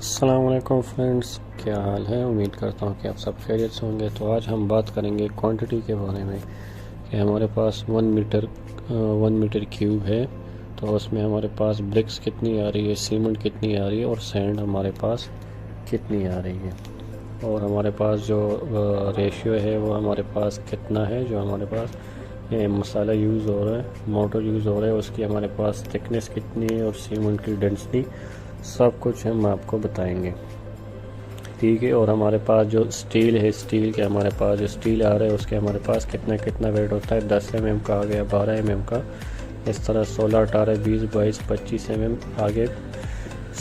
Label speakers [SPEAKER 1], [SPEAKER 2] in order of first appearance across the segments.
[SPEAKER 1] अस्सलाम वालेकुम फ्रेंड्स, क्या हाल है। उम्मीद करता हूँ कि आप सब खैरियत से होंगे। तो आज हम बात करेंगे क्वांटिटी के बारे में कि हमारे पास 1 मीटर क्यूब है, तो उसमें हमारे पास ब्रिक्स कितनी आ रही है, सीमेंट कितनी आ रही है और सैंड हमारे पास कितनी आ रही है, और हमारे पास जो रेशियो है वो हमारे पास कितना है, जो हमारे पास मसाला यूज़ हो रहा है, मोटर यूज़ हो रहा है, उसकी हमारे पास थिकनेस कितनी है और सीमेंट की डेंसिटी, सब कुछ हम आपको बताएंगे। ठीक है। और हमारे पास जो स्टील है, स्टील के हमारे पास जो स्टील आ रहा है उसके हमारे पास कितना कितना वेट होता है। 10 mm का आ गया, 12 mm का, इस तरह 16, 18, 20, 22, 25 mm आगे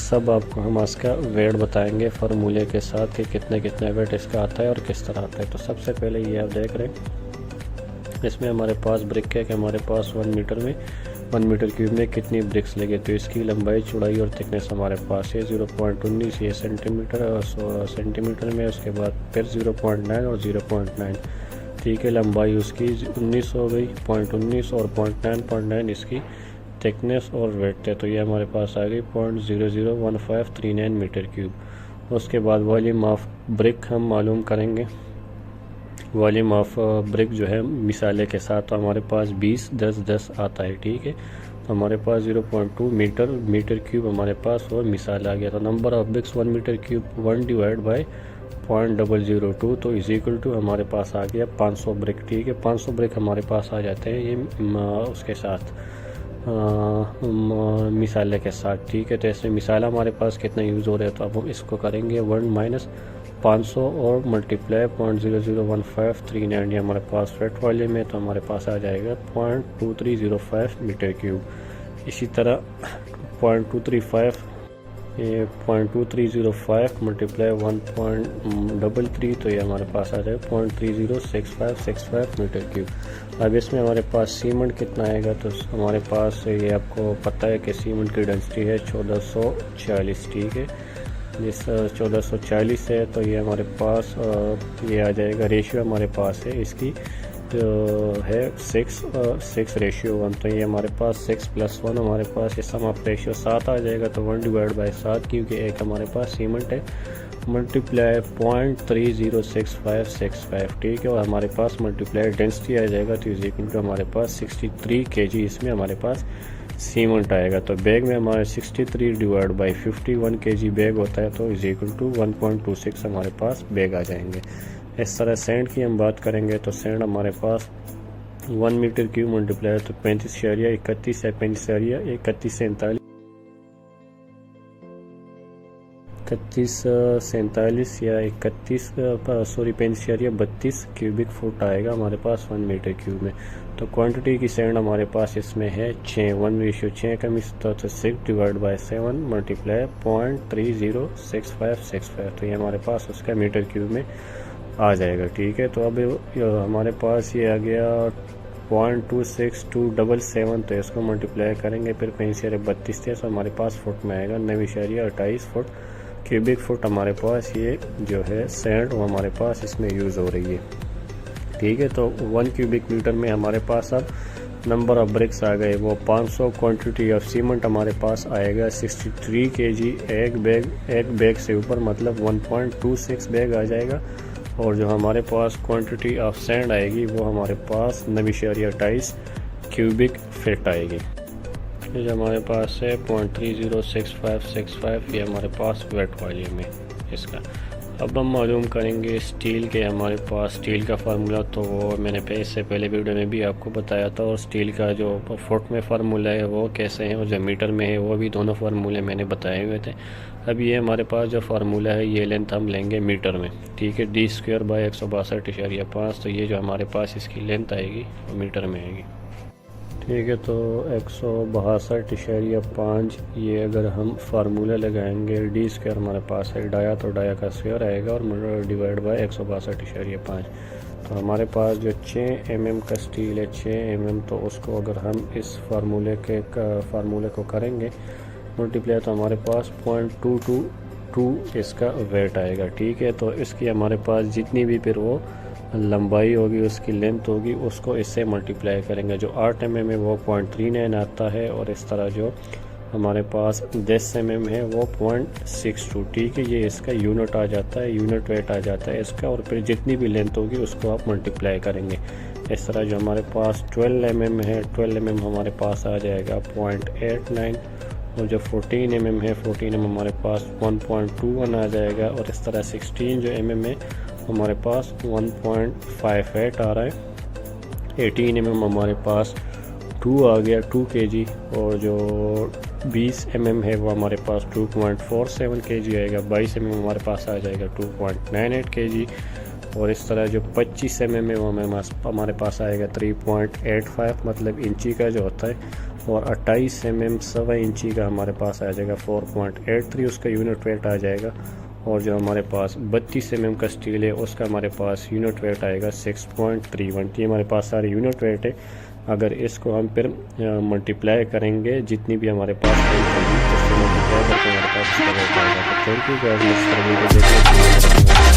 [SPEAKER 1] सब आपको हम इसका वेट बताएंगे फार्मूले के साथ कि कितने कितने वेट इसका आता है और किस तरह आता है। तो सबसे पहले ये आप देख रहे हैं, इसमें हमारे पास ब्रिक है कि हमारे पास 1 मीटर क्यूब में कितनी ब्रिक्स लगे। तो इसकी लंबाई, चौड़ाई और थिकनेस हमारे पास है 0.19, ये सेंटीमीटर और सेंटीमीटर में, उसके बाद फिर 0.9 और 0.9। ठीक है, लंबाई उसकी 19 हो गई, 0.19 और 0.9 इसकी थिकनेस और वेट है। तो ये हमारे पास आ गई 0.001539 मीटर क्यूब। उसके बाद वॉल्यूम ऑफ ब्रिक हम मालूम करेंगे। वॉल्यूम ऑफ ब्रिक जो है मिसाले के साथ, तो हमारे पास 20, 10, 10 आता है। ठीक है, तो हमारे पास 0.2 मीटर क्यूब हमारे पास और मिसाल आ गया। तो number of bricks 1 metre cube 1 divide by 0.002, तो इज इक्वल टू हमारे पास आ गया 500 ब्रिक। ठीक है, 500 ब्रिक हमारे पास आ जाते हैं ये उसके साथ मिसाले के साथ। ठीक है, तो इसमें मिसाला हमारे पास कितना यूज़ हो रहा है, तो अब हम इसको करेंगे 1 माइनस 500 और मल्टीप्लाई 0.001539, ये हमारे पास वेट वॉल्यूम में, तो हमारे पास आ जाएगा 0.2305 मीटर क्यूब। इसी तरह 0.235 ये 0.2305 मल्टीप्लाई 1.33, तो ये हमारे पास आ जाएगा 0.306565 मीटर क्यूब। अब इसमें हमारे पास सीमेंट कितना आएगा, तो हमारे पास ये आपको पता है कि सीमेंट की डेंसिटी है 1440। ठीक है, जिस 1440 है, तो ये हमारे पास ये आ जाएगा, रेशियो हमारे पास है इसकी जो है 6 रेशियो 1, तो ये हमारे पास 6 + 1 हमारे पास ये सम ऑफ रेशियो 7 आ जाएगा। तो 1 डिवाइड बाई 7, क्योंकि एक हमारे पास सीमेंट है, मल्टीप्लाई 0.306565। ठीक है, और हमारे पास मल्टीप्लाई डेंसिटी आ जाएगा, तो इज इक्वल टू हमारे पास 63 kg इसमें हमारे पास सीमेंट आएगा। तो बैग में हमारे 63 डिवाइड बाई 51 kg बैग होता है, तो इज इक्वल टू 1.26 हमारे पास बैग आ जाएंगे। इस तरह सैंड की हम बात करेंगे, तो सैंड हमारे पास 1 मीटर क्यूब मल्टीप्लाई तो 35.31 है, 35 या 35.32 क्यूबिक फुट आएगा हमारे पास 1 मीटर क्यूब में। तो क्वांटिटी की सैंड हमारे पास इसमें है 6, 1:6 का मिसता, तो 6 डिवाइड बाई 7 मल्टीप्लाई 0.306565, तो ये हमारे पास उसका मीटर क्यूब में आ जाएगा। ठीक है, तो अब हमारे पास ये आ गया 0.26277, तो इसको मल्टीप्लाई करेंगे फिर 35 थे, तो हमारे पास फुट में आएगा 9.28 फुट क्यूबिक फुट हमारे पास ये जो है सैंड वो हमारे पास इसमें यूज़ हो रही है। ठीक है, तो 1 क्यूबिक मीटर में हमारे पास अब नंबर ऑफ ब्रिक्स आ गए वो 500। क्वांटिटी ऑफ सीमेंट हमारे पास आएगा 63 kg, एक बैग से ऊपर मतलब 1.26 बैग आ जाएगा। और जो हमारे पास क्वांटिटी ऑफ सैंड आएगी वो हमारे पास 9.28 क्यूबिक फीट आएगी। ये जो हमारे पास है 0.306565, ये हमारे पास वेट वॉल्यूम है इसका। अब हम मालूम करेंगे स्टील के। हमारे पास स्टील का फार्मूला तो वो मैंने इससे पहले वीडियो में भी आपको बताया था, और स्टील का जो फुट में फार्मूला है वो कैसे है, और जो मीटर में है वो भी दोनों फार्मूले मैंने बताए हुए थे। अब ये हमारे पास जो फार्मूला है ये लेंथ हम लेंगे मीटर में। ठीक है, d² बाई 162.5, तो ये जो हमारे पास इसकी लेंथ आएगी वो मीटर में आएगी। ठीक है, तो 162.5 ये अगर हम फार्मूला लगाएंगे, d² हमारे पास है डाया, तो डाया का स्क्वायर आएगा और डिवाइड बाई 162.5, तो हमारे पास जो 6 mm का स्टील है 6 mm, तो उसको अगर हम इस फार्मूले को करेंगे मल्टीप्लाई, तो हमारे पास 0.222 इसका वेट आएगा। ठीक है, तो इसकी हमारे पास जितनी भी फिर वो लंबाई होगी, उसकी लेंथ होगी, उसको इससे मल्टीप्लाई करेंगे। जो 8 mm है वो 0.39 आता है, और इस तरह जो हमारे पास 10 mm है वो 0.62, ठीक है। ये इसका यूनिट आ जाता है, यूनिट वेट आ जाता है इसका। और फिर जितनी भी लेंथ होगी उसको आप मल्टीप्लाई करेंगे। इस तरह जो हमारे पास 12 mm है, 12 mm हमारे पास आ जाएगा 0.89, और जो 14 mm है, 14 mm हमारे पास 1.21 आ जाएगा। और इस तरह 16 जो mm है हमारे पास 1.58 आ रहा है। 18 mm हमारे पास 2 आ गया, 2 kg। और जो 20 mm है वो हमारे पास 2.47 kg आएगा। 22 mm हमारे पास आ जाएगा 2.98 kg। और इस तरह जो 25 mm है वो हमारे पास आएगा 3.85, मतलब इंची का जो होता है। और 28 mm 1.25 इंची का हमारे पास आ जाएगा 4.83, उसका यूनिट वेट आ जाएगा। और जो हमारे पास 32 mm का स्टील है उसका हमारे पास यूनिट वेट आएगा 6.31। ये हमारे पास सारे यूनिट वेट है। अगर इसको हम फिर मल्टीप्लाई करेंगे, जितनी भी हमारे पास उससे मल्टीप्लाई करके हमारे पास इसका वेट आएगा। तो thank you guys, next video देखने के लिए।